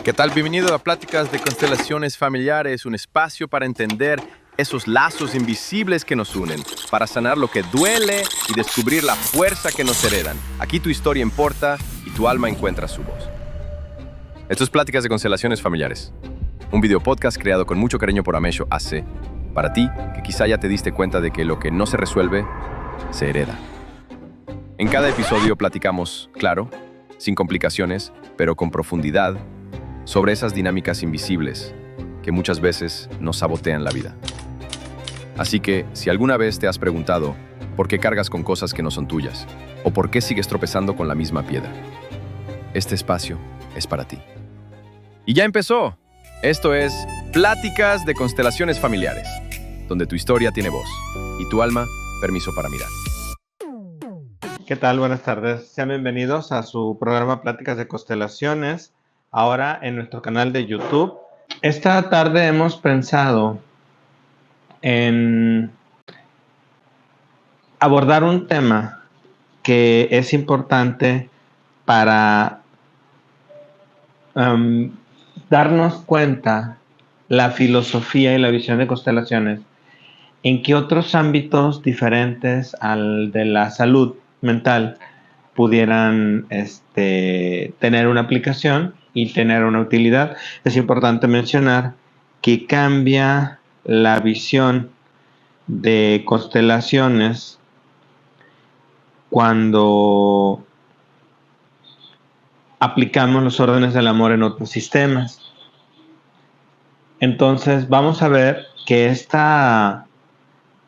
¿Qué tal? Bienvenido a Pláticas de Constelaciones Familiares, un espacio para entender esos lazos invisibles que nos unen, para sanar lo que duele y descubrir la fuerza que nos heredan. Aquí tu historia importa y tu alma encuentra su voz. Esto es Pláticas de Constelaciones Familiares, un video podcast creado con mucho cariño por Amesho AC, para ti que quizá ya te diste cuenta de que lo que no se resuelve, se hereda. En cada episodio platicamos, claro, sin complicaciones, pero con profundidad, sobre esas dinámicas invisibles que muchas veces nos sabotean la vida. Así que, si alguna vez te has preguntado por qué cargas con cosas que no son tuyas, o por qué sigues tropezando con la misma piedra, este espacio es para ti. Y ya empezó. Esto es Pláticas de Constelaciones Familiares, donde tu historia tiene voz y tu alma permiso para mirar. ¿Qué tal? Buenas tardes. Sean bienvenidos a su programa Pláticas de Constelaciones, ahora en nuestro canal de YouTube. Esta tarde hemos pensado en abordar un tema que es importante para darnos cuenta la filosofía y la visión de constelaciones en qué otros ámbitos diferentes al de la salud mental pudieran tener una aplicación y tener una utilidad. Es importante mencionar que cambia la visión de constelaciones cuando aplicamos los órdenes del amor en otros sistemas. Entonces vamos a ver que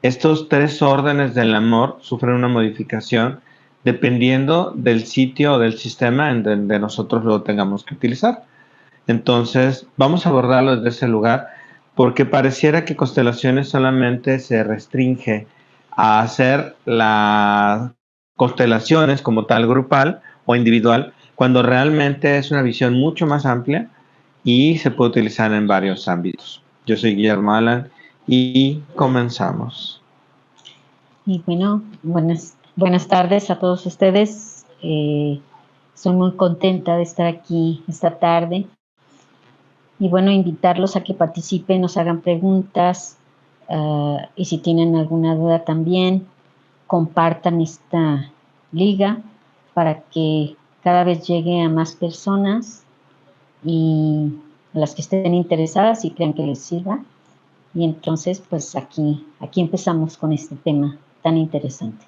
estos tres órdenes del amor sufren una modificación dependiendo del sitio o del sistema en donde nosotros lo tengamos que utilizar. Entonces, vamos a abordarlo desde ese lugar porque pareciera que constelaciones solamente se restringe a hacer las constelaciones como tal grupal o individual, cuando realmente es una visión mucho más amplia y se puede utilizar en varios ámbitos. Yo soy Guillermo Alan y comenzamos. Y bueno, buenas tardes a todos ustedes. Soy muy contenta de estar aquí esta tarde. Y bueno, invitarlos a que participen, nos hagan preguntas y si tienen alguna duda también, compartan esta liga para que cada vez llegue a más personas y a las que estén interesadas y crean que les sirva. Y entonces, pues aquí empezamos con este tema tan interesante.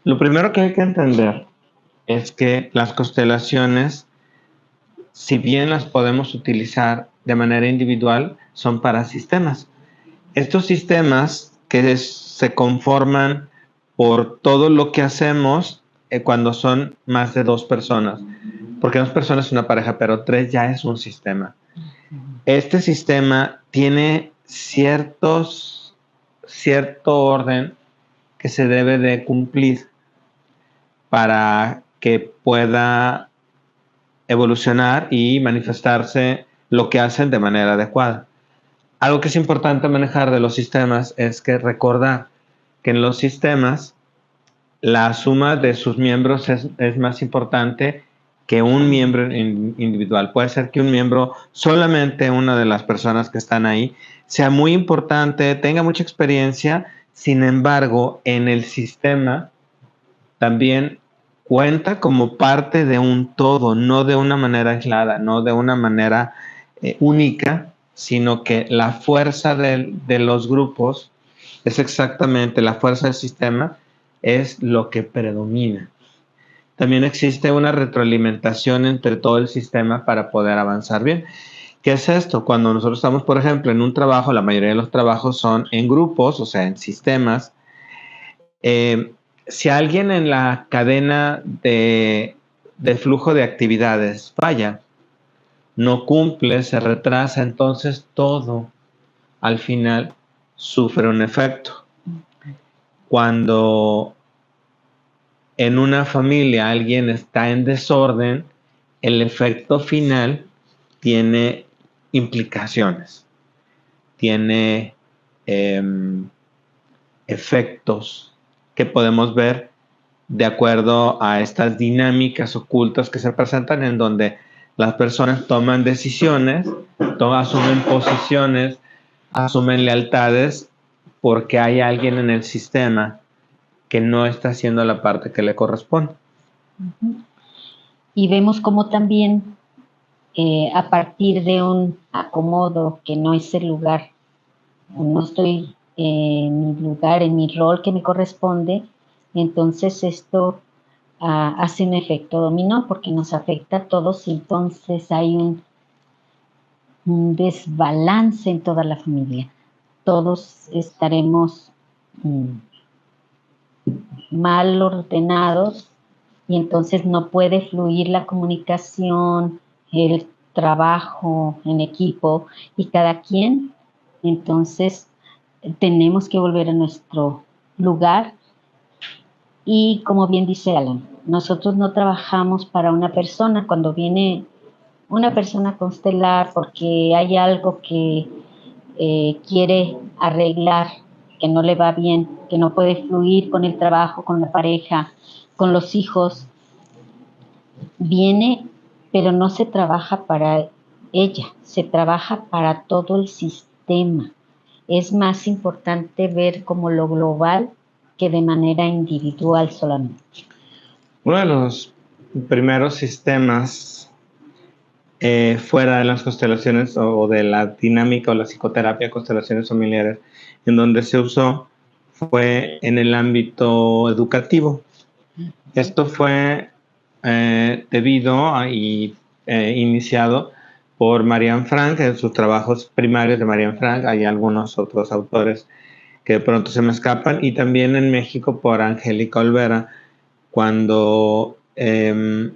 Lo primero que hay que entender es que las constelaciones, si bien las podemos utilizar de manera individual, son para sistemas. Estos sistemas que se conforman por todo lo que hacemos cuando son más de dos personas, porque dos personas es una pareja, pero tres ya es un sistema. Este sistema tiene cierto orden que se debe de cumplir para que pueda evolucionar y manifestarse lo que hacen de manera adecuada. Algo que es importante manejar de los sistemas es que recordar que en los sistemas la suma de sus miembros es más importante que un miembro individual. Puede ser que un miembro, solamente una de las personas que están ahí, sea muy importante, tenga mucha experiencia, sin embargo, en el sistema también cuenta como parte de un todo, no de una manera aislada, no de una manera única, sino que la fuerza de los grupos es exactamente la fuerza del sistema, es lo que predomina. También existe una retroalimentación entre todo el sistema para poder avanzar bien. ¿Qué es esto? Cuando nosotros estamos, por ejemplo, en un trabajo, la mayoría de los trabajos son en grupos, o sea, en sistemas. Si alguien en la cadena de flujo de actividades falla, no cumple, se retrasa, entonces todo al final sufre un efecto. Cuando en una familia alguien está en desorden, el efecto final tiene implicaciones, tiene efectos que podemos ver de acuerdo a estas dinámicas ocultas que se presentan, en donde las personas toman decisiones, asumen posiciones, asumen lealtades porque hay alguien en el sistema que no está haciendo la parte que le corresponde. Y vemos cómo también a partir de un acomodo que no es el lugar, no estoy en mi lugar, en mi rol que me corresponde, entonces esto hace un efecto dominó porque nos afecta a todos y entonces hay un desbalance en toda la familia. Todos estaremos mal ordenados y entonces no puede fluir la comunicación, el trabajo en equipo y cada quien. Entonces tenemos que volver a nuestro lugar y como bien dice Alan, nosotros no trabajamos para una persona. Cuando viene una persona constelar porque hay algo que quiere arreglar, que no le va bien, que no puede fluir con el trabajo, con la pareja, con los hijos, viene, pero no se trabaja para ella, se trabaja para todo el sistema. Es más importante ver como lo global que de manera individual solamente. Uno de los primeros sistemas fuera de las constelaciones o de la dinámica o la psicoterapia de constelaciones familiares en donde se usó fue en el ámbito educativo. Esto fue debido y iniciado por Marianne Frank en sus trabajos primarios de Marianne Frank. Hay algunos otros autores que de pronto se me escapan, y también en México por Angélica Olvera, cuando es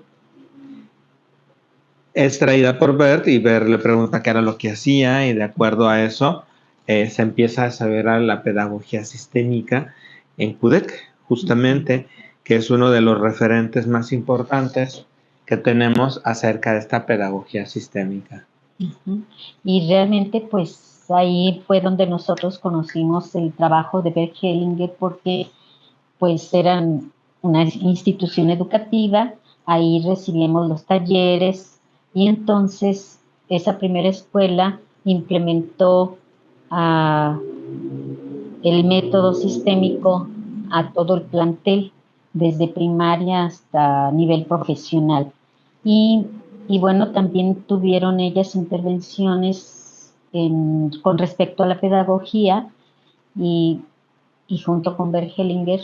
traída por Bert y Bert le pregunta qué era lo que hacía, y de acuerdo a eso se empieza a saber a la pedagogía sistémica en CUDEC, justamente, que es uno de los referentes más importantes que tenemos acerca de esta pedagogía sistémica. Y realmente pues ahí fue donde nosotros conocimos el trabajo de Bert Hellinger, porque pues eran una institución educativa, ahí recibíamos los talleres y entonces esa primera escuela implementó el método sistémico a todo el plantel, desde primaria hasta nivel profesional. Y bueno, también tuvieron ellas intervenciones con respecto a la pedagogía y junto con Bert Hellinger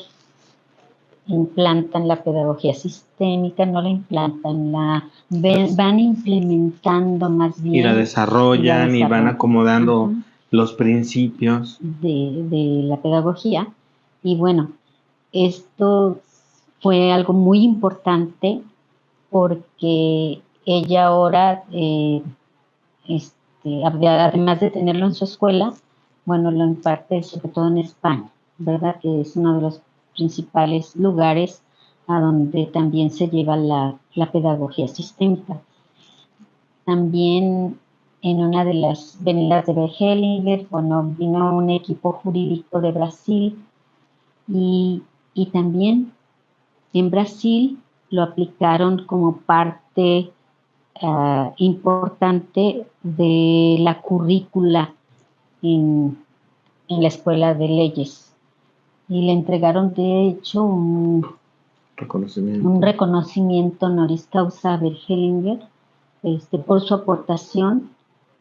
implantan la pedagogía sistémica, no la implantan, van implementando más bien. Y la desarrollan y van acomodando los principios de la pedagogía. Y bueno, esto fue algo muy importante porque ella ahora, además de tenerlo en su escuela, bueno, lo imparte sobre todo en España, ¿verdad? Que es uno de los principales lugares a donde también se lleva la pedagogía sistémica. También en una de las venidas de Bert Hellinger, bueno, vino un equipo jurídico de Brasil y también en Brasil lo aplicaron como parte importante de la currícula en la Escuela de Leyes. Y le entregaron, de hecho, un reconocimiento honoris causa a Bert Hellinger por su aportación.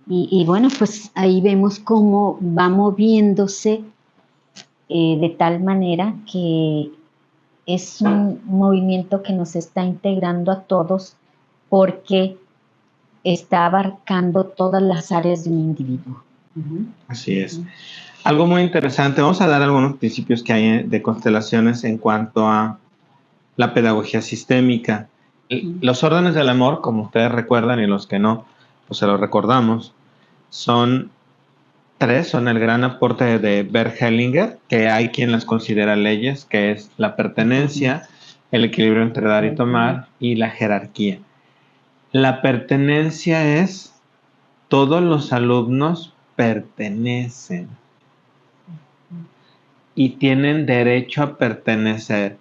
Y bueno, pues ahí vemos cómo va moviéndose de tal manera que es un movimiento que nos está integrando a todos porque está abarcando todas las áreas de un individuo. Así es. Algo muy interesante, vamos a dar algunos principios que hay de constelaciones en cuanto a la pedagogía sistémica. Los órdenes del amor, como ustedes recuerdan, y los que no, pues se los recordamos, son 3, son el gran aporte de Bert Hellinger, que hay quien las considera leyes, que es la pertenencia, el equilibrio entre dar y tomar, y la jerarquía. La pertenencia es todos los alumnos pertenecen y tienen derecho a pertenecer,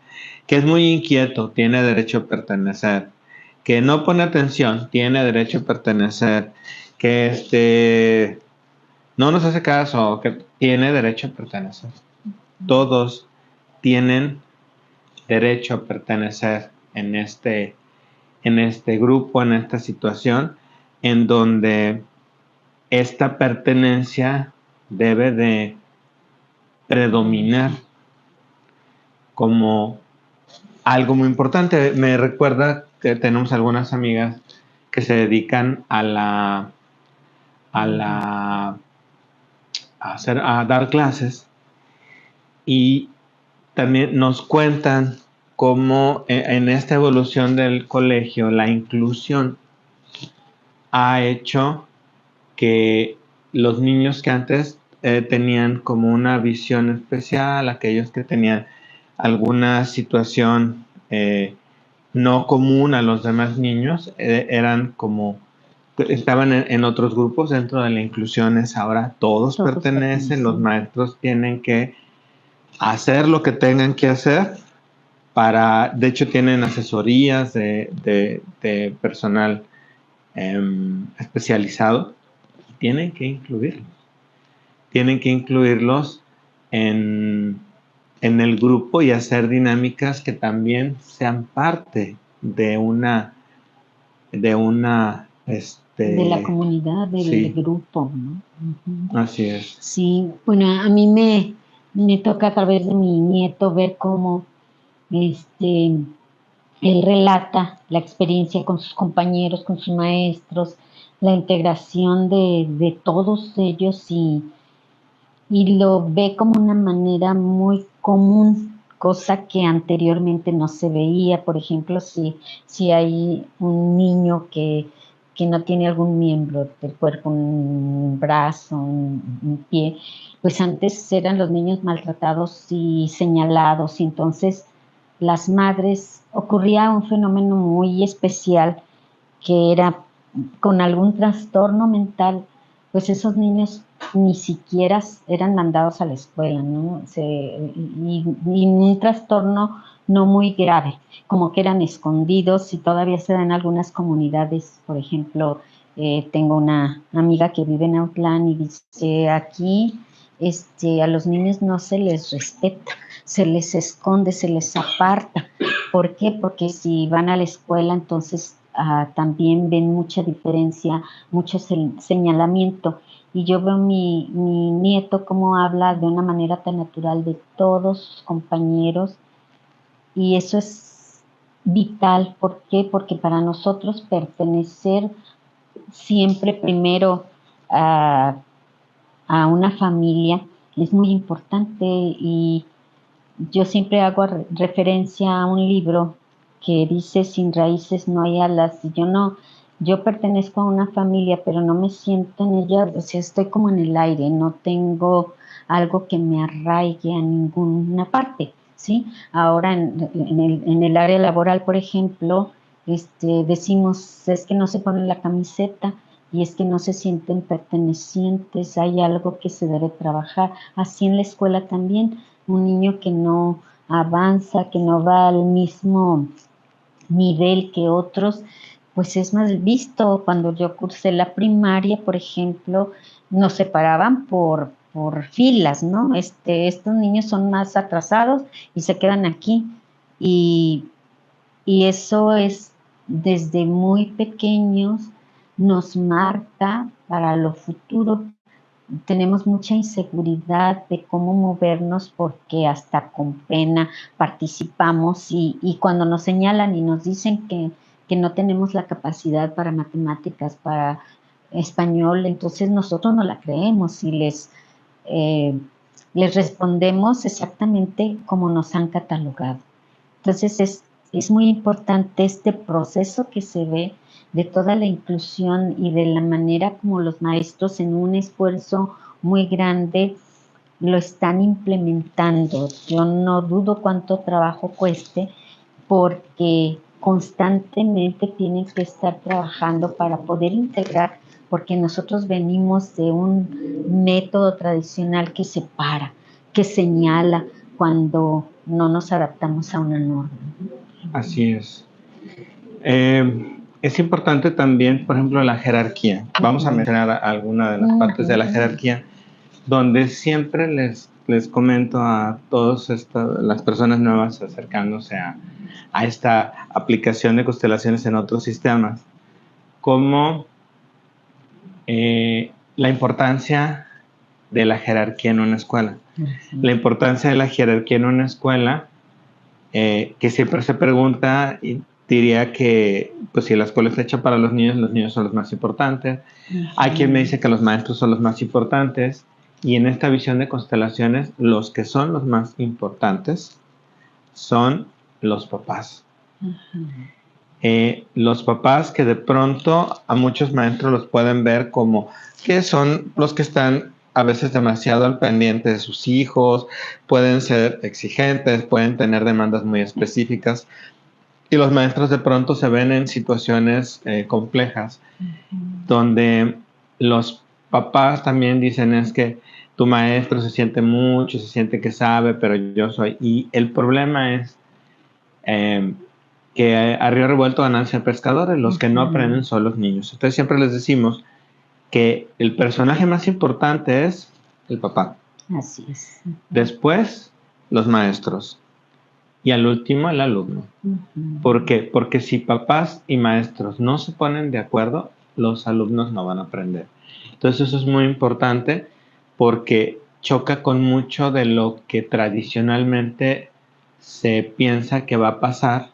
que es muy inquieto, tiene derecho a pertenecer. que no pone atención tiene derecho a pertenecer, que no nos hace caso, que tiene derecho a pertenecer. Todos tienen derecho a pertenecer en este grupo, en esta situación, en donde esta pertenencia debe de predominar como algo muy importante. Me recuerda que tenemos algunas amigas que se dedican a dar clases, y también nos cuentan cómo en esta evolución del colegio la inclusión ha hecho que los niños que antes tenían como una visión especial, aquellos que tenían alguna situación no común a los demás niños, estaban en otros grupos. Dentro de la inclusión ahora todos pertenecen, los maestros tienen que hacer lo que tengan que hacer de hecho tienen asesorías de personal especializado. Tienen que incluirlos en el grupo y hacer dinámicas que también sean parte de de la comunidad, del grupo, ¿no? Uh-huh. Así es. Sí, bueno, a mí me toca a través de mi nieto ver cómo él relata la experiencia con sus compañeros, con sus maestros, la integración de todos ellos, y lo ve como una manera muy común, cosa que anteriormente no se veía. Por ejemplo, si hay un niño que no tiene algún miembro del cuerpo, un brazo, un pie, pues antes eran los niños maltratados y señalados, y entonces las madres, ocurría un fenómeno muy especial, que era con algún trastorno mental, pues esos niños ni siquiera eran mandados a la escuela, ¿no? Y un trastorno no muy grave, como que eran escondidos, y todavía se da en algunas comunidades. Por ejemplo, tengo una amiga que vive en Autlán y dice: aquí a los niños no se les respeta, se les esconde, se les aparta. ¿Por qué? Porque si van a la escuela, entonces también ven mucha diferencia, mucho señalamiento. Y yo veo mi nieto cómo habla de una manera tan natural de todos sus compañeros, y eso es vital. ¿Por qué? Porque para nosotros pertenecer siempre primero a una familia es muy importante, y yo siempre hago referencia a un libro que dice: sin raíces no hay alas. Y yo pertenezco a una familia, pero no me siento en ella, o sea, estoy como en el aire, no tengo algo que me arraigue a ninguna parte, ¿sí? Ahora en el área laboral, por ejemplo, decimos: es que no se ponen la camiseta, y es que no se sienten pertenecientes, hay algo que se debe trabajar. Así en la escuela también, un niño que no avanza, que no va al mismo nivel que otros, pues es mal visto. Cuando yo cursé la primaria, por ejemplo, nos separaban por filas, ¿no? Estos niños son más atrasados y se quedan aquí. Y eso es, desde muy pequeños, nos marca para lo futuro. Tenemos mucha inseguridad de cómo movernos, porque hasta con pena participamos, y cuando nos señalan y nos dicen que no tenemos la capacidad para matemáticas, para español, entonces nosotros no la creemos y les respondemos exactamente como nos han catalogado. Entonces es muy importante este proceso que se ve de toda la inclusión, y de la manera como los maestros, en un esfuerzo muy grande, lo están implementando. Yo no dudo cuánto trabajo cueste, porque constantemente tienen que estar trabajando para poder integrar, porque nosotros venimos de un método tradicional que separa, que señala cuando no nos adaptamos a una norma. Así es. Es importante también, por ejemplo, la jerarquía. Vamos a mencionar alguna de las partes de la jerarquía, donde siempre les comento a todas las personas nuevas acercándose a esta aplicación de constelaciones en otros sistemas, como la importancia de la jerarquía en una escuela. La importancia de la jerarquía en una escuela, que siempre se pregunta, y diría que pues si la escuela está hecha para los niños son los más importantes. Hay quien me dice que los maestros son los más importantes, y en esta visión de constelaciones, los que son los más importantes son los papás. Los papás que de pronto a muchos maestros los pueden ver como que son los que están a veces demasiado al pendiente de sus hijos, pueden ser exigentes, pueden tener demandas muy específicas, y los maestros de pronto se ven en situaciones complejas, donde los papás también dicen es que tu maestro se siente mucho, se siente que sabe, pero yo soy, y el problema es que a río revuelto ganan pescadores, los que no aprenden son los niños. Entonces siempre les decimos que el personaje más importante es el papá. Así es. Después, los maestros. Y al último, el alumno. ¿Por qué? Porque si papás y maestros no se ponen de acuerdo, los alumnos no van a aprender. Entonces eso es muy importante porque choca con mucho de lo que tradicionalmente se piensa que va a pasar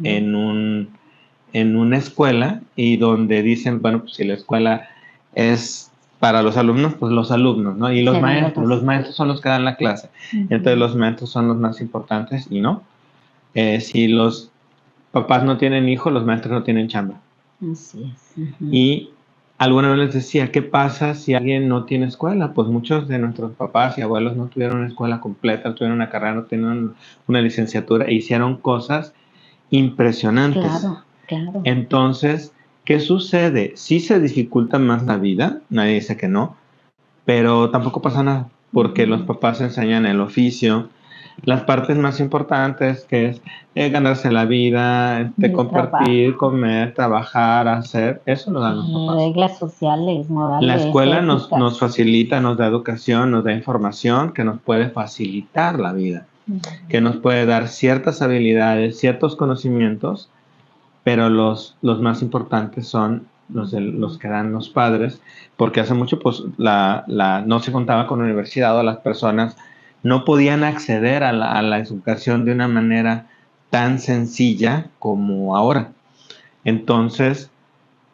en una escuela, y donde dicen, bueno, pues si la escuela es para los alumnos, pues los alumnos, ¿no? Y los maestros son los que dan la clase. Entonces los maestros son los más importantes, y no. Si los papás no tienen hijos, los maestros no tienen chamba. Así es. Y alguna vez les decía, ¿qué pasa si alguien no tiene escuela? Pues muchos de nuestros papás y abuelos no tuvieron una escuela completa, no tuvieron una carrera, no tuvieron una licenciatura, e hicieron cosas impresionantes. Claro. Entonces, ¿qué sucede? Sí se dificulta más la vida, nadie dice que no, pero tampoco pasa nada, porque los papás enseñan el oficio, las partes más importantes, que es ganarse la vida, compartir, comer, trabajar, hacer, eso lo dan los papás. Reglas sociales, morales. La escuela nos facilita, nos da educación, nos da información que nos puede facilitar la vida, que nos puede dar ciertas habilidades, ciertos conocimientos, pero los más importantes son los que dan los padres, porque hace mucho pues no se contaba con universidad, o las personas no podían acceder a la educación de una manera tan sencilla como ahora. Entonces,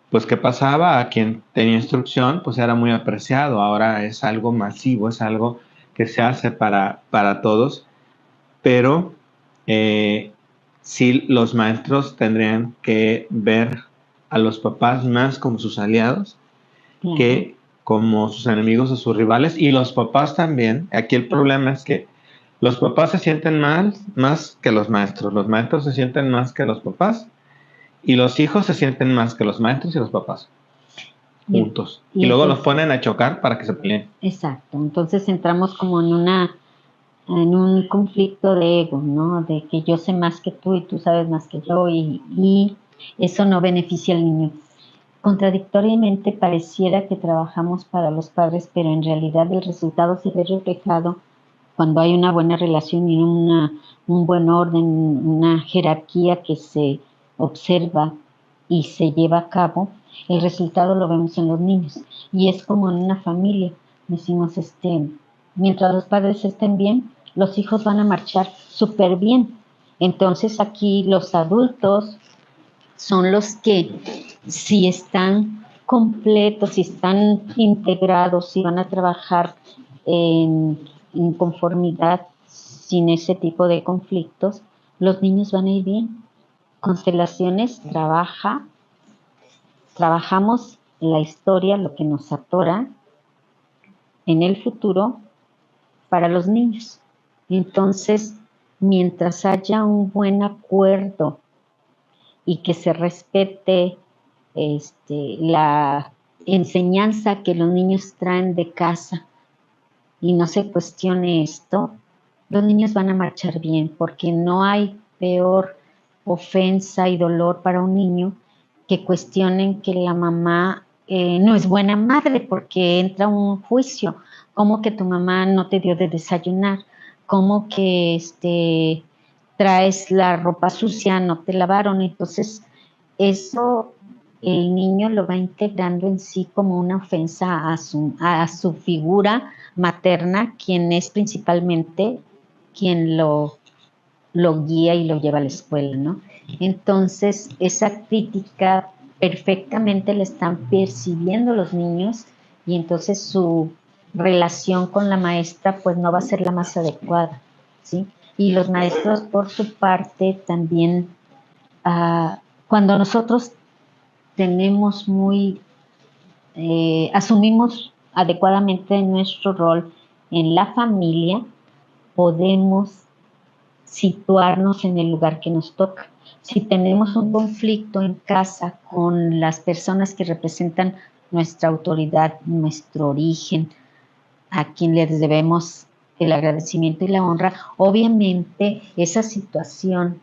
pues ¿qué pasaba? A quien tenía instrucción pues era muy apreciado, ahora es algo masivo, es algo que se hace para todos, pero sí, los maestros tendrían que ver a los papás más como sus aliados que como sus enemigos o sus rivales, y los papás también. Aquí el problema es que los papás se sienten más que los maestros se sienten más que los papás, y los hijos se sienten más que los maestros y los papás juntos. Y luego los ponen a chocar para que se peleen. Exacto, entonces entramos como en un conflicto de ego, ¿no? De que yo sé más que tú y tú sabes más que yo, y eso no beneficia al niño. Contradictoriamente pareciera que trabajamos para los padres, pero en realidad el resultado se ve reflejado cuando hay una buena relación y un buen orden, una jerarquía que se observa y se lleva a cabo. El resultado lo vemos en los niños, y es como en una familia. Decimos, mientras los padres estén bien, los hijos van a marchar súper bien. Entonces aquí los adultos son los que, si están completos, si están integrados, si van a trabajar en conformidad, sin ese tipo de conflictos, los niños van a ir bien. Constelaciones trabajamos la historia, lo que nos atora en el futuro para los niños. Entonces, mientras haya un buen acuerdo y que se respete la enseñanza que los niños traen de casa y no se cuestione esto, los niños van a marchar bien, porque no hay peor ofensa y dolor para un niño que cuestionen que la mamá no es buena madre porque entra un juicio, como que tu mamá no te dio de desayunar, como que traes la ropa sucia, no te lavaron. Entonces, eso el niño lo va integrando en sí como una ofensa a su figura materna, quien es principalmente quien lo guía y lo lleva a la escuela, ¿no? Entonces, esa crítica perfectamente la están percibiendo los niños y entonces su relación con la maestra pues no va a ser la más adecuada, ¿sí? Y los maestros por su parte también, cuando nosotros tenemos asumimos adecuadamente nuestro rol en la familia, podemos situarnos en el lugar que nos toca. Si tenemos un conflicto en casa con las personas que representan nuestra autoridad, nuestro origen, a quien les debemos el agradecimiento y la honra, obviamente esa situación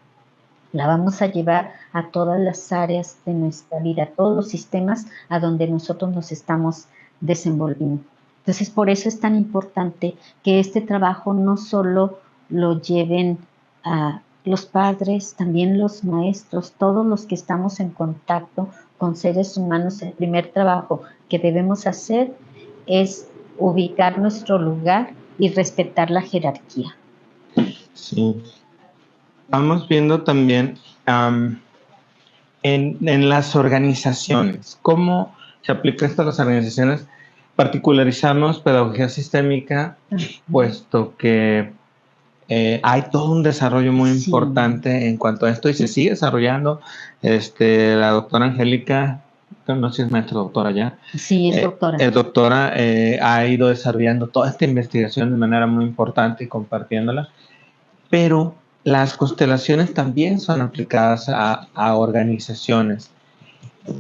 la vamos a llevar a todas las áreas de nuestra vida, a todos los sistemas a donde nosotros nos estamos desenvolviendo. Entonces, por eso es tan importante que este trabajo no solo lo lleven a los padres, también los maestros, todos los que estamos en contacto con seres humanos. El primer trabajo que debemos hacer es ubicar nuestro lugar y respetar la jerarquía. Sí. Vamos viendo también en las organizaciones, cómo se aplica esto a las organizaciones. Particularizamos pedagogía sistémica, puesto que hay todo un desarrollo muy importante en cuanto a esto y se sigue desarrollando. La doctora Angélica, no sé si es maestra doctora ya. Sí, es doctora. Doctora ha ido desarrollando toda esta investigación de manera muy importante y compartiéndola, pero las constelaciones también son aplicadas a organizaciones.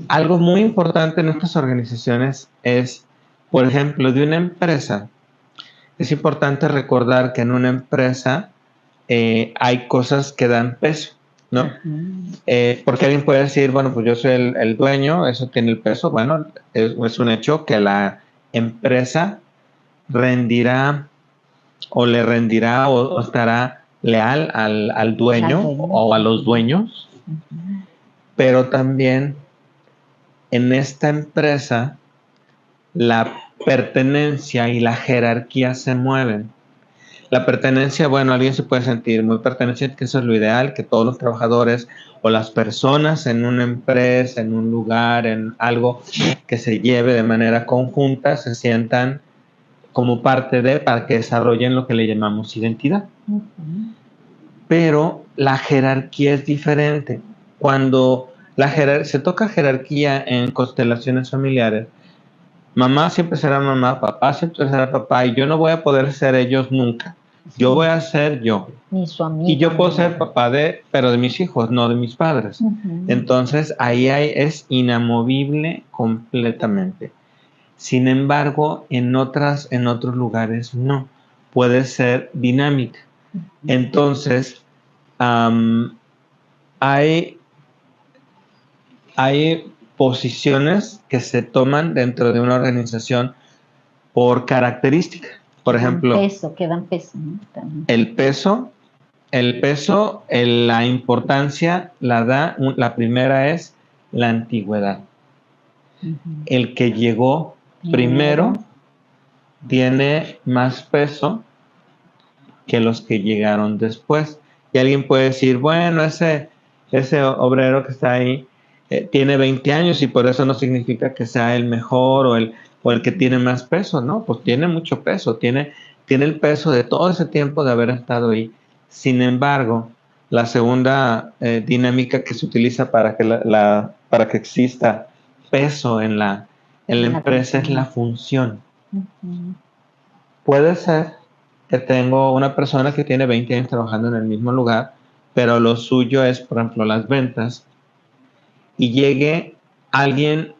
Algo muy importante en estas organizaciones es, por ejemplo, de una empresa. Es importante recordar que en una empresa hay cosas que dan peso, ¿no? Porque alguien puede decir, bueno, pues yo soy el dueño, eso tiene el peso. Bueno, es un hecho que la empresa rendirá o le rendirá o estará leal al dueño o a los dueños, pero también en esta empresa la pertenencia y la jerarquía se mueven. La pertenencia, bueno, alguien se puede sentir muy perteneciente, que eso es lo ideal, que todos los trabajadores o las personas en una empresa, en un lugar, en algo que se lleve de manera conjunta, se sientan como parte de, para que desarrollen lo que le llamamos identidad. Pero la jerarquía es diferente. Cuando se toca jerarquía en constelaciones familiares, mamá siempre será mamá, papá siempre será papá, y yo no voy a poder ser ellos nunca. Yo voy a ser yo. Ni su amigo. Y yo puedo ser papá pero de mis hijos, no de mis padres. Entonces, ahí es inamovible completamente. Sin embargo, en otros lugares no. Puede ser dinámica. Entonces, hay posiciones que se toman dentro de una organización por característica. Por ejemplo, que dan peso, ¿no? El peso, la importancia la da, la primera es la antigüedad. El que llegó primero tiene más peso que los que llegaron después. Y alguien puede decir, bueno, ese obrero que está ahí tiene 20 años y por eso no significa que sea el mejor o el que tiene más peso, ¿no? Pues tiene mucho peso, tiene el peso de todo ese tiempo de haber estado ahí. Sin embargo, la segunda dinámica que se utiliza para que exista peso en la empresa es la función. Puede ser que tengo una persona que tiene 20 años trabajando en el mismo lugar, pero lo suyo es, por ejemplo, las ventas, y llegue alguien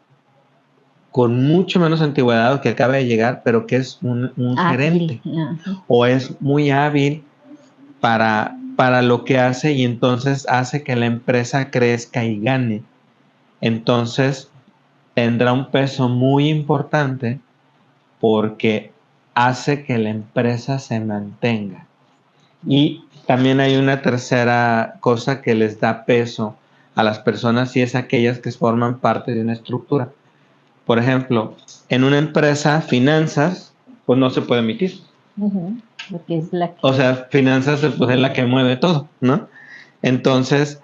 con mucho menos antigüedad que acaba de llegar, pero que es un gerente, o es muy hábil para lo que hace y entonces hace que la empresa crezca y gane. entonces tendrá un peso muy importante porque hace que la empresa se mantenga. Y también hay una tercera cosa que les da peso a las personas y es aquellas que forman parte de una estructura. Por ejemplo, en una empresa, finanzas, pues no se puede emitir. Porque es la que... O sea, finanzas pues, es la que mueve todo, ¿no? Entonces,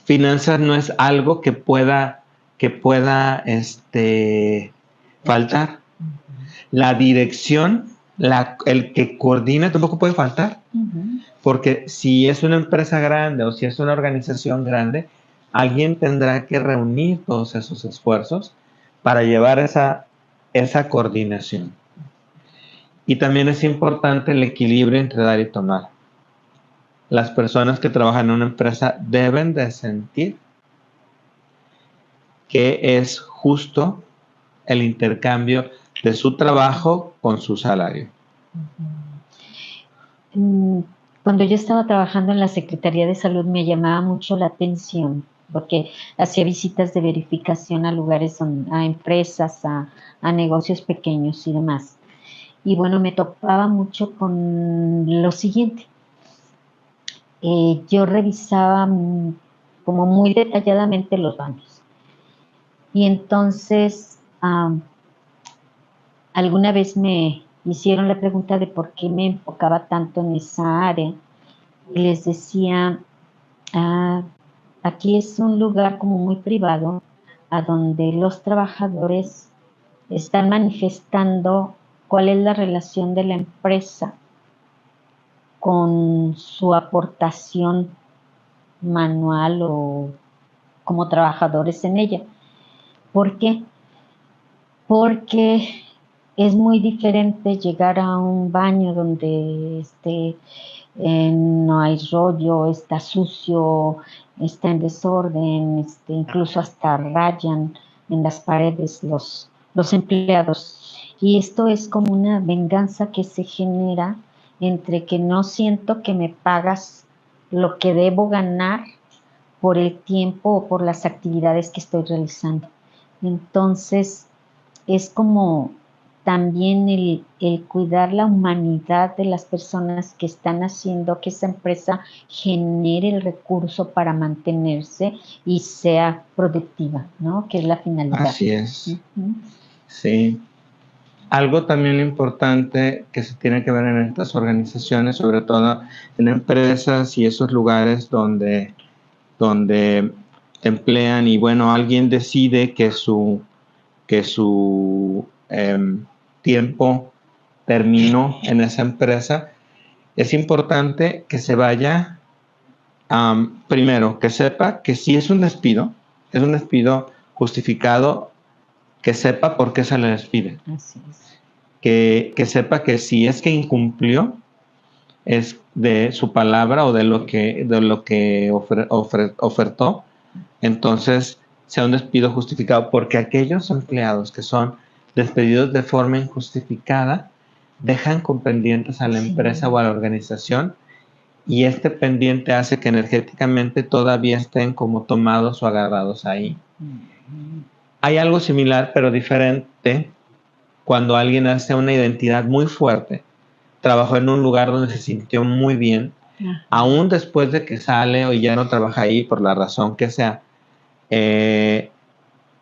finanzas no es algo que pueda faltar. La dirección, el que coordina tampoco puede faltar. Porque si es una empresa grande o si es una organización grande, alguien tendrá que reunir todos esos esfuerzos para llevar esa coordinación. Y también es importante el equilibrio entre dar y tomar. Las personas que trabajan en una empresa deben de sentir que es justo el intercambio de su trabajo con su salario. Cuando yo estaba trabajando en la Secretaría de Salud me llamaba mucho la atención porque hacía visitas de verificación a lugares, a empresas, a negocios pequeños y demás. Y bueno, me topaba mucho con lo siguiente. Yo revisaba como muy detalladamente los baños. Y entonces, alguna vez me hicieron la pregunta de por qué me enfocaba tanto en esa área. Y les decía, aquí es un lugar como muy privado, a donde los trabajadores están manifestando cuál es la relación de la empresa con su aportación manual o como trabajadores en ella. ¿Por qué? Porque es muy diferente llegar a un baño donde no hay rollo, está sucio, está en desorden, incluso hasta rayan en las paredes los empleados. Y esto es como una venganza que se genera entre que no siento que me pagas lo que debo ganar por el tiempo o por las actividades que estoy realizando. Entonces, es como también el cuidar la humanidad de las personas que están haciendo que esa empresa genere el recurso para mantenerse y sea productiva, ¿no? Que es la finalidad. Así es. Sí. Algo también importante que se tiene que ver en estas organizaciones, sobre todo en empresas y esos lugares donde emplean y bueno, alguien decide que su tiempo terminó en esa empresa, es importante que se vaya, primero, que sepa que si es un despido justificado, que sepa por qué se le despide. Así es. Que sepa que si es que incumplió, es de su palabra o de lo que ofertó, entonces sea un despido justificado, porque aquellos empleados que son despedidos de forma injustificada dejan con pendientes a la empresa o a la organización y este pendiente hace que energéticamente todavía estén como tomados o agarrados ahí. Hay algo similar pero diferente cuando alguien hace una identidad muy fuerte, trabajó en un lugar donde se sintió muy bien, aún después de que sale o ya no trabaja ahí por la razón que sea,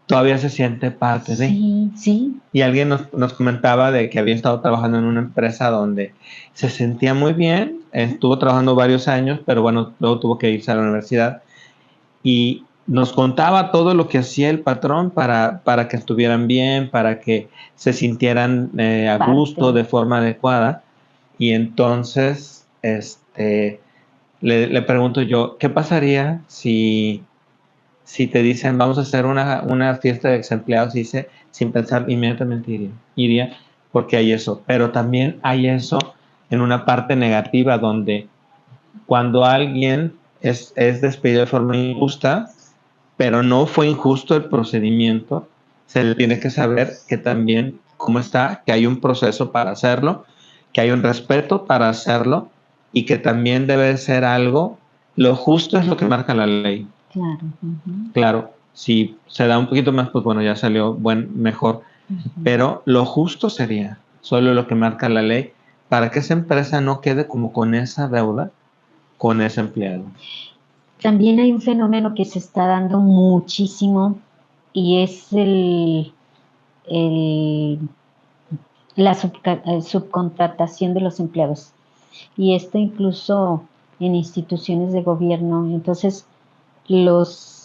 todavía se siente parte de. Sí. Y alguien nos comentaba de que había estado trabajando en una empresa donde se sentía muy bien, estuvo trabajando varios años, pero bueno, luego tuvo que irse a la universidad y nos contaba todo lo que hacía el patrón para que estuvieran bien, para que se sintieran a gusto de forma adecuada. Y entonces le pregunto yo, ¿qué pasaría si te dicen vamos a hacer una fiesta de desempleados? Y dice, sin pensar, inmediatamente iría porque hay eso. Pero también hay eso en una parte negativa donde cuando alguien es despedido de forma injusta, pero no fue injusto el procedimiento, se le tiene que saber que también cómo está, que hay un proceso para hacerlo, que hay un respeto para hacerlo y que también debe ser algo, lo justo es lo que marca la ley. Claro. Claro, Si se da un poquito más, pues bueno, ya salió mejor. Pero lo justo sería, solo lo que marca la ley, para que esa empresa no quede como con esa deuda con ese empleado. También hay un fenómeno que se está dando muchísimo y es la subcontratación de los empleados. Y esto incluso en instituciones de gobierno. Entonces, los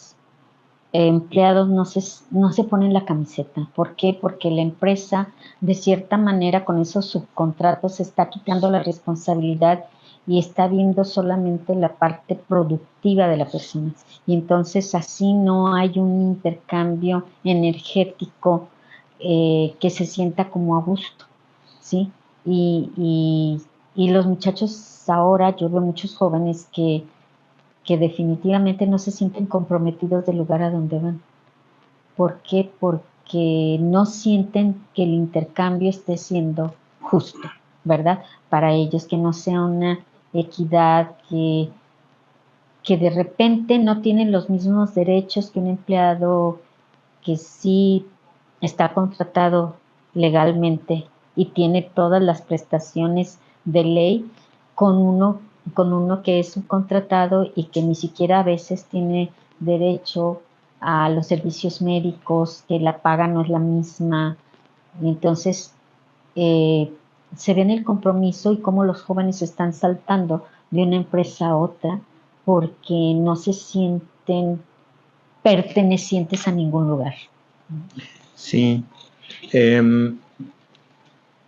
empleados no se ponen la camiseta. ¿Por qué? Porque la empresa, de cierta manera, con esos subcontratos, se está quitando la responsabilidad y está viendo solamente la parte productiva de la persona. Y entonces así no hay un intercambio energético que se sienta como a gusto, ¿sí? Y los muchachos ahora, yo veo muchos jóvenes que definitivamente no se sienten comprometidos del lugar a donde van. ¿Por qué? Porque no sienten que el intercambio esté siendo justo, ¿verdad? Para ellos, que no sea una equidad, que de repente no tienen los mismos derechos que un empleado que sí está contratado legalmente y tiene todas las prestaciones de ley con uno que es subcontratado y que ni siquiera a veces tiene derecho a los servicios médicos, que la paga no es la misma. Entonces, se ve en el compromiso y cómo los jóvenes están saltando de una empresa a otra porque no se sienten pertenecientes a ningún lugar. Sí.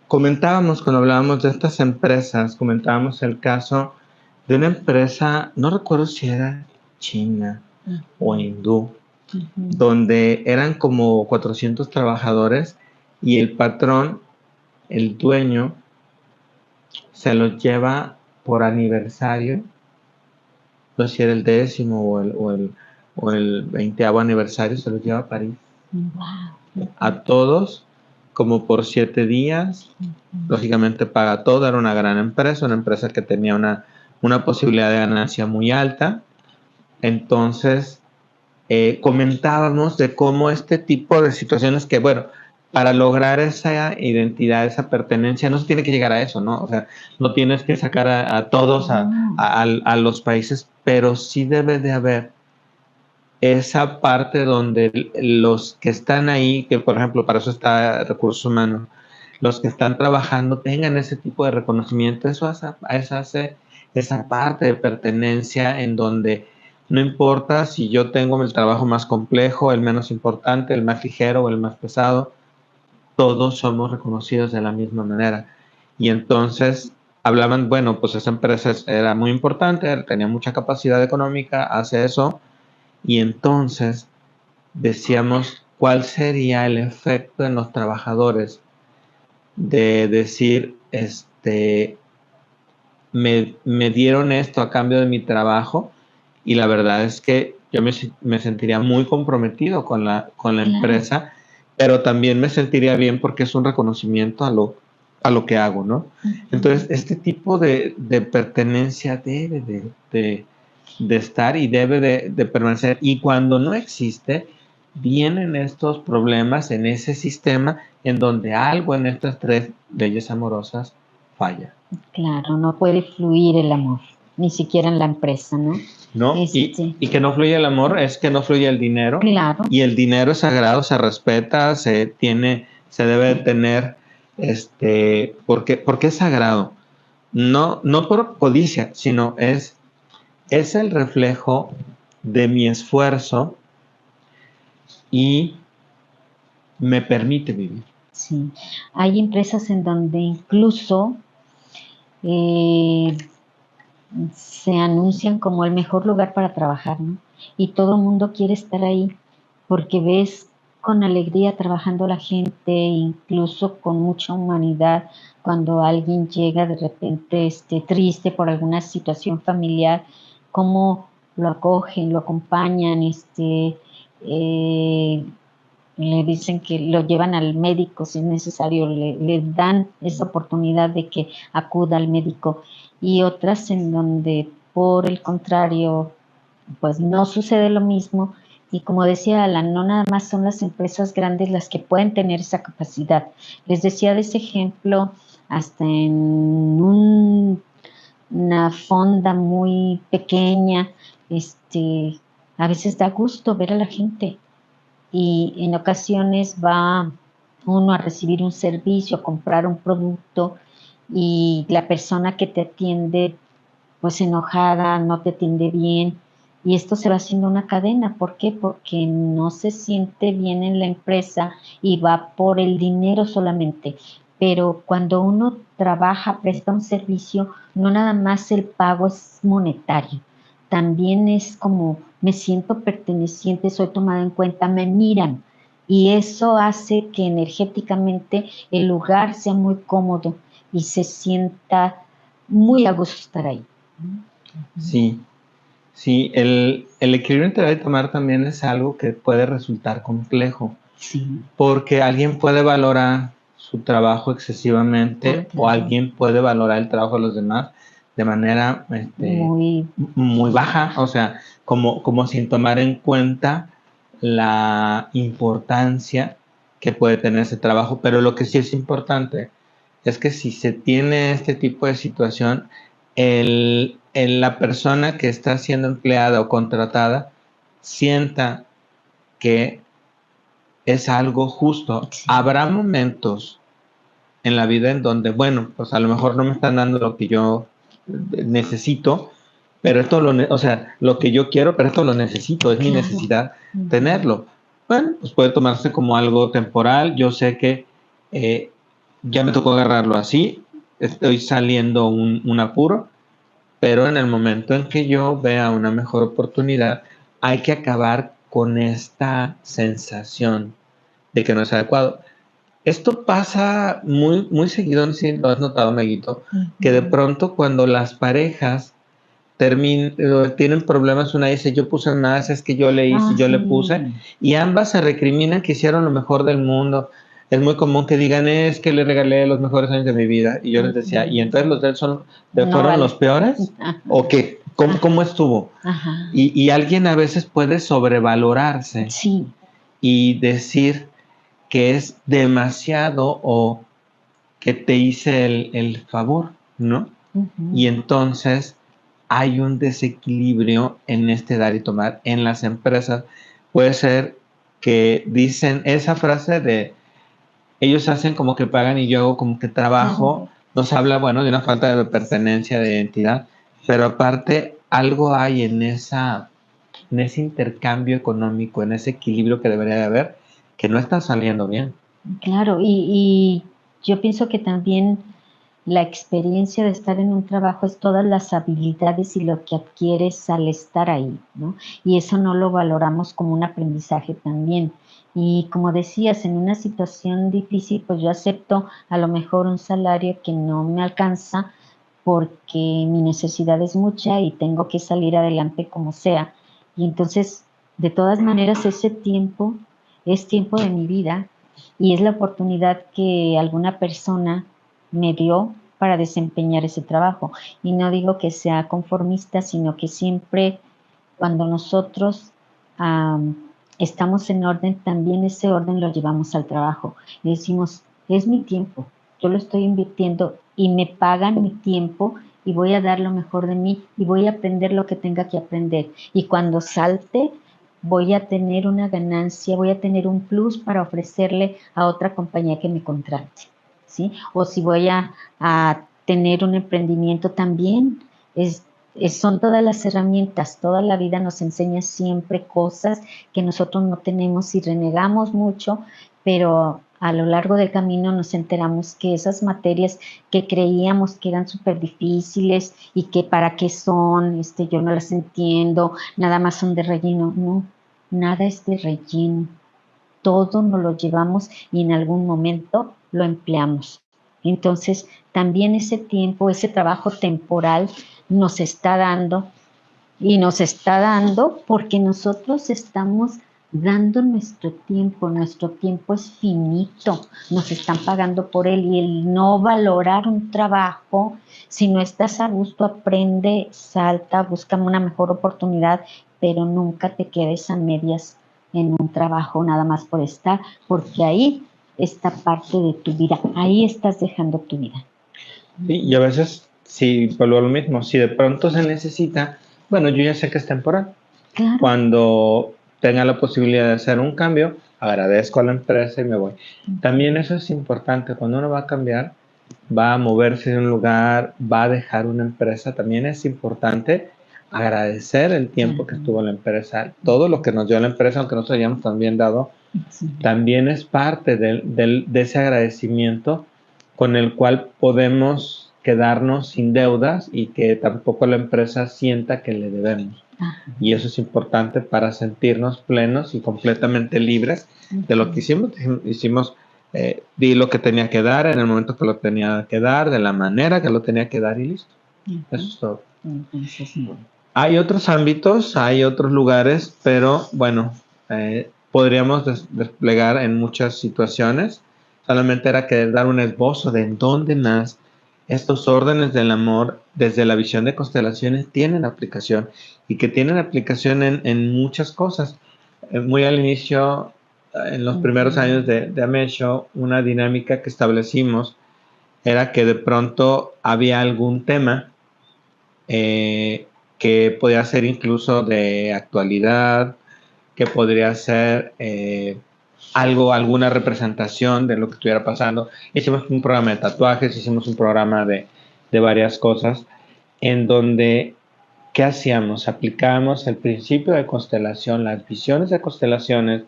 Comentábamos cuando hablábamos de estas empresas, comentábamos el caso de una empresa, no recuerdo si era china o hindú, donde eran como 400 trabajadores y el patrón, el dueño, se los lleva por aniversario, no sé si era el 10º o el 20º aniversario, se los lleva a París. Wow. A todos, como por 7 días, lógicamente paga todo, era una gran empresa, una empresa que tenía una posibilidad de ganancia muy alta. Entonces, comentábamos de cómo este tipo de situaciones que, bueno, para lograr esa identidad, esa pertenencia, no se tiene que llegar a eso, ¿no? O sea, no tienes que sacar a todos a los países, pero sí debe de haber esa parte donde los que están ahí, que por ejemplo para eso está Recursos Humanos, los que están trabajando tengan ese tipo de reconocimiento, eso hace esa parte de pertenencia en donde no importa si yo tengo el trabajo más complejo, el menos importante, el más ligero o el más pesado, todos somos reconocidos de la misma manera. Y entonces hablaban, bueno, pues esa empresa era muy importante, tenía mucha capacidad económica, hace eso, y entonces decíamos cuál sería el efecto en los trabajadores de decir, me dieron esto a cambio de mi trabajo y la verdad es que yo me sentiría muy comprometido con la empresa, pero también me sentiría bien porque es un reconocimiento a lo que hago, ¿no? Entonces, este tipo de pertenencia debe de estar y debe de permanecer. Y cuando no existe, vienen estos problemas en ese sistema en donde algo en estas 3 leyes amorosas falla. Claro, no puede fluir el amor, ni siquiera en la empresa, ¿no? ¿No? Y que no fluye el amor es que no fluye el dinero. Claro. Y el dinero es sagrado, se respeta, se debe tener, porque es sagrado. No por codicia, sino es el reflejo de mi esfuerzo y me permite vivir. Sí, hay empresas en donde incluso se anuncian como el mejor lugar para trabajar, ¿no? Y todo el mundo quiere estar ahí porque ves con alegría trabajando la gente, incluso con mucha humanidad, cuando alguien llega de repente triste por alguna situación familiar, cómo lo acogen, lo acompañan, le dicen que lo llevan al médico si es necesario, le dan esa oportunidad de que acuda al médico, y otras en donde por el contrario pues no sucede lo mismo Y como decía Alan, no nada más son las empresas grandes las que pueden tener esa capacidad. Les decía de ese ejemplo, hasta en una fonda muy pequeña, a veces da gusto ver a la gente y en ocasiones va uno a recibir un servicio, a comprar un producto y la persona que te atiende pues enojada, no te atiende bien y esto se va haciendo una cadena. ¿Por qué? Porque no se siente bien en la empresa y va por el dinero solamente. Pero cuando uno trabaja, presta un servicio, no nada más el pago es monetario, también es como me siento perteneciente, soy tomada en cuenta, me miran y eso hace que energéticamente el lugar sea muy cómodo y se sienta muy a gusto estar ahí. Sí, sí, el equilibrio entre dar y tomar también es algo que puede resultar complejo, Sí, porque alguien puede valorar su trabajo excesivamente o claro. alguien puede valorar el trabajo de los demás de manera Muy, muy baja, o sea, como sin tomar en cuenta la importancia que puede tener ese trabajo, pero lo que sí es importante es que si se tiene este tipo de situación, la persona que está siendo empleada o contratada sienta que es algo justo. sí, Habrá momentos en la vida en donde, bueno, pues a lo mejor no me están dando lo que yo necesito, pero o sea, lo que yo quiero, pero esto lo necesito, es mi claro. necesidad Ujú. tenerlo. Bueno, pues puede tomarse como algo temporal. Yo sé que eh, ya me tocó agarrarlo así, estoy saliendo un apuro, pero en el momento en que yo vea una mejor oportunidad, hay que acabar con esta sensación de que no es adecuado. Esto pasa muy, muy seguido, no sé si lo has notado, Meguito, que de Ujú. pronto cuando las parejas tienen problemas, una dice, yo puse más, es que yo le hice, Ah, yo le puse, sí. y ambas se recriminan que hicieron lo mejor del mundo. Es muy común que digan, es que le regalé los mejores años de mi vida, y yo les decía, ¿y Ujú. entonces los de él No fueron los vale. peores? Ajá, ¿O qué? ¿Cómo estuvo? ajá. Y alguien a veces puede sobrevalorarse Sí, y decir que es demasiado o que te hice el favor, ¿no? ujú, Y entonces hay un desequilibrio en este dar y tomar en las empresas. Puede ser que dicen esa frase de ellos hacen como que pagan y yo hago como que trabajo, nos habla, bueno, de una falta de pertenencia, de identidad, pero aparte algo hay en ese intercambio económico, en ese equilibrio que debería de haber, que no está saliendo bien. claro. Y yo pienso que también la experiencia de estar en un trabajo es todas las habilidades y lo que adquieres al estar ahí, ¿no? Y eso no lo valoramos como un aprendizaje también. Y como decías, en una situación difícil, pues yo acepto a lo mejor un salario que no me alcanza porque mi necesidad es mucha y tengo que salir adelante como sea. Y entonces, de todas maneras, ese tiempo es tiempo de mi vida y es la oportunidad que alguna persona me dio para desempeñar ese trabajo. Y no digo que sea conformista, sino que siempre cuando nosotros am, estamos en orden, también ese orden lo llevamos al trabajo. Y decimos, es mi tiempo, yo lo estoy invirtiendo y me pagan mi tiempo y voy a dar lo mejor de mí y voy a aprender lo que tenga que aprender. Y cuando salte, voy a tener una ganancia, voy a tener un plus para ofrecerle a otra compañía que me contrate, ¿sí? O si voy a tener un emprendimiento también, son todas las herramientas, toda la vida nos enseña siempre cosas que nosotros no tenemos y renegamos mucho, pero a lo largo del camino nos enteramos que esas materias que creíamos que eran súper difíciles y que para qué son, yo no las entiendo, nada más son de relleno. No, nada es de relleno. Todo nos lo llevamos y en algún momento lo empleamos. Entonces, también ese tiempo, ese trabajo temporal nos está dando y nos está dando porque nosotros estamos dando nuestro tiempo es finito, nos están pagando por él y el no valorar un trabajo, si no estás a gusto, aprende, salta, busca una mejor oportunidad, pero nunca te quedes a medias en un trabajo nada más por estar, porque ahí está parte de tu vida, ahí estás dejando tu vida. Sí, y a veces, si vuelvo a lo mismo, si de pronto se necesita, bueno, yo ya sé que es temporal. Claro. Cuando tenga la posibilidad de hacer un cambio, agradezco a la empresa y me voy. También eso es importante, cuando uno va a cambiar, va a moverse de un lugar, va a dejar una empresa, también es importante agradecer el tiempo que estuvo en la empresa, todo lo que nos dio la empresa, aunque nosotros hayamos también dado, también es parte de ese agradecimiento con el cual podemos quedarnos sin deudas y que tampoco la empresa sienta que le debemos. Y eso es importante para sentirnos plenos y completamente libres de lo que hicimos. Di lo que tenía que dar en el momento que lo tenía que dar, de la manera que lo tenía que dar y listo. Eso es todo. Hay otros ámbitos, hay otros lugares, pero bueno, podríamos desplegar en muchas situaciones. Solamente era querer dar un esbozo de en dónde más estos órdenes del amor desde la visión de constelaciones tienen aplicación y que tienen aplicación en muchas cosas. Muy al inicio, en los primeros años de Amesho, una dinámica que establecimos era que de pronto había algún tema que podía ser incluso de actualidad, que podría ser alguna representación de lo que estuviera pasando. Hicimos un programa de tatuajes, hicimos un programa de varias cosas, en donde, ¿qué hacíamos? Aplicábamos el principio de constelación, las visiones de constelaciones,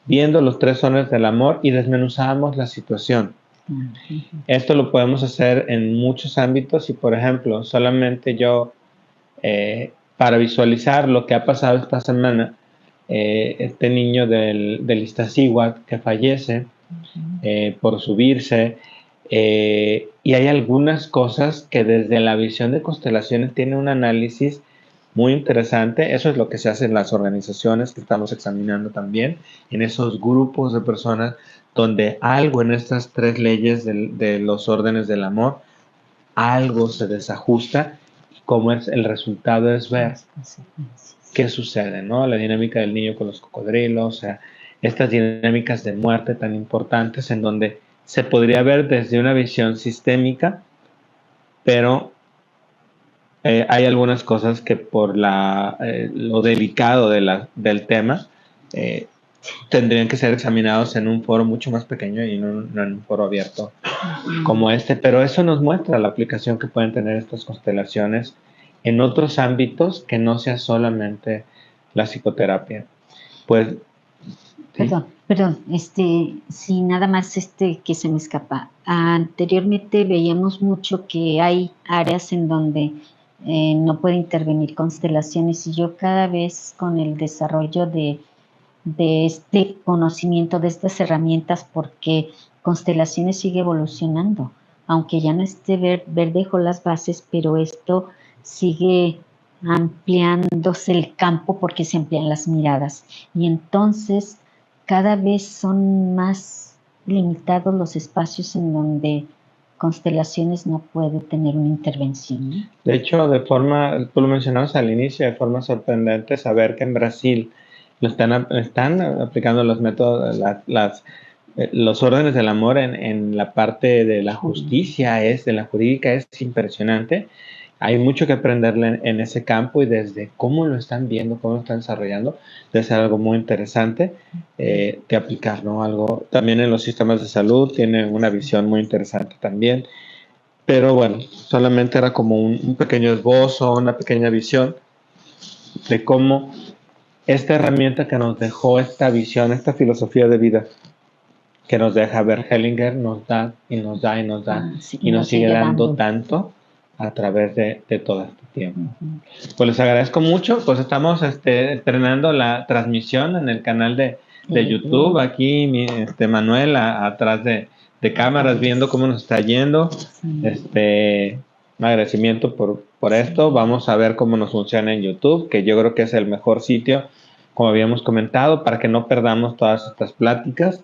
viendo los 3 zonas del amor y desmenuzábamos la situación. Esto lo podemos hacer en muchos ámbitos y, por ejemplo, solamente yo, para visualizar lo que ha pasado esta semana, este niño del Iztaccíhuatl que fallece por subirse, y hay algunas cosas que desde la visión de constelaciones tiene un análisis muy interesante. Eso es lo que se hace en las organizaciones que estamos examinando también, en esos grupos de personas donde algo en estas 3 leyes de los órdenes del amor, algo se desajusta, y como es el resultado es ver qué sucede, ¿no? La dinámica del niño con los cocodrilos, o sea, estas dinámicas de muerte tan importantes en donde se podría ver desde una visión sistémica, pero hay algunas cosas que por lo delicado del tema tendrían que ser examinados en un foro mucho más pequeño y no en un foro abierto como este, pero eso nos muestra la aplicación que pueden tener estas constelaciones en otros ámbitos que no sea solamente la psicoterapia. Pues ¿sí? Perdón, sí, nada más que se me escapa. Anteriormente veíamos mucho que hay áreas en donde no puede intervenir constelaciones, y yo cada vez con el desarrollo de este conocimiento, de estas herramientas, porque constelaciones sigue evolucionando, aunque ya no esté dejó las bases, pero esto sigue ampliándose el campo porque se amplían las miradas, y entonces cada vez son más limitados los espacios en donde constelaciones no puede tener una intervención, ¿no? De hecho, tú lo mencionabas al inicio, de forma sorprendente saber que en Brasil están aplicando los métodos, los órdenes del amor en la parte de la justicia, de la jurídica, es impresionante. Hay mucho que aprenderle en ese campo y desde cómo lo están viendo, cómo lo están desarrollando, debe ser algo muy interesante que aplicar, ¿no? También en los sistemas de salud tiene una visión muy interesante también. Pero bueno, solamente era como un pequeño esbozo, una pequeña visión de cómo esta herramienta que nos dejó esta visión, esta filosofía de vida que nos deja Bert Hellinger, nos da y nos da y nos da y nos sigue dando tanto a través de todo este tiempo. Pues les agradezco mucho, pues estamos estrenando la transmisión en el canal de YouTube, aquí Manuel atrás de cámaras viendo cómo nos está yendo. Un agradecimiento por esto. Vamos a ver cómo nos funciona en YouTube, que yo creo que es el mejor sitio, como habíamos comentado, para que no perdamos todas estas pláticas.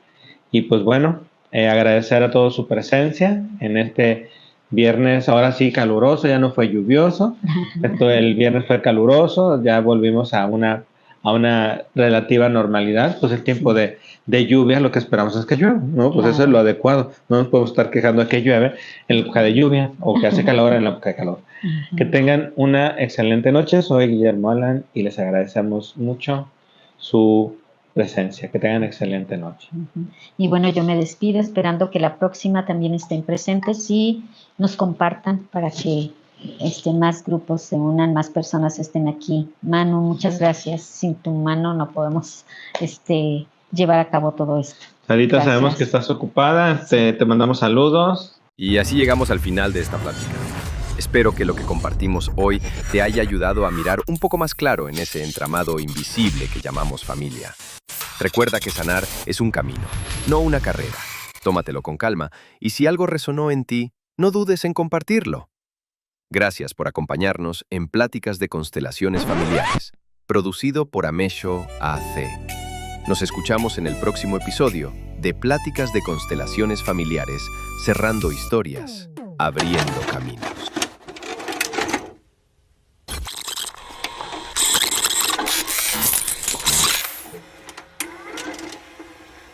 Y pues bueno, agradecer a todos su presencia en este Viernes, ahora sí caluroso, ya no fue lluvioso. Entonces, el viernes fue caluroso, ya volvimos a una relativa normalidad. Pues el tiempo de lluvia, lo que esperamos es que llueva, ¿no? Pues eso es Claro. lo adecuado. No nos podemos estar quejando de que llueve en la época de lluvia o que hace calor en la época de calor. Que tengan una excelente noche. Soy Guillermo Alan y les agradecemos mucho su presencia. Que tengan excelente noche. Y bueno, yo me despido esperando que la próxima también estén presentes y nos compartan para que más grupos se unan, más personas estén aquí. Manu, muchas gracias. Sin tu mano no podemos llevar a cabo todo esto. Sarita, Gracias. sabemos que estás ocupada. Te mandamos saludos. Y así llegamos al final de esta plática. Espero que lo que compartimos hoy te haya ayudado a mirar un poco más claro en ese entramado invisible que llamamos familia. Recuerda que sanar es un camino, no una carrera. Tómatelo con calma y si algo resonó en ti, no dudes en compartirlo. Gracias por acompañarnos en Pláticas de Constelaciones Familiares, producido por Amesho AC. Nos escuchamos en el próximo episodio de Pláticas de Constelaciones Familiares, cerrando historias, abriendo caminos.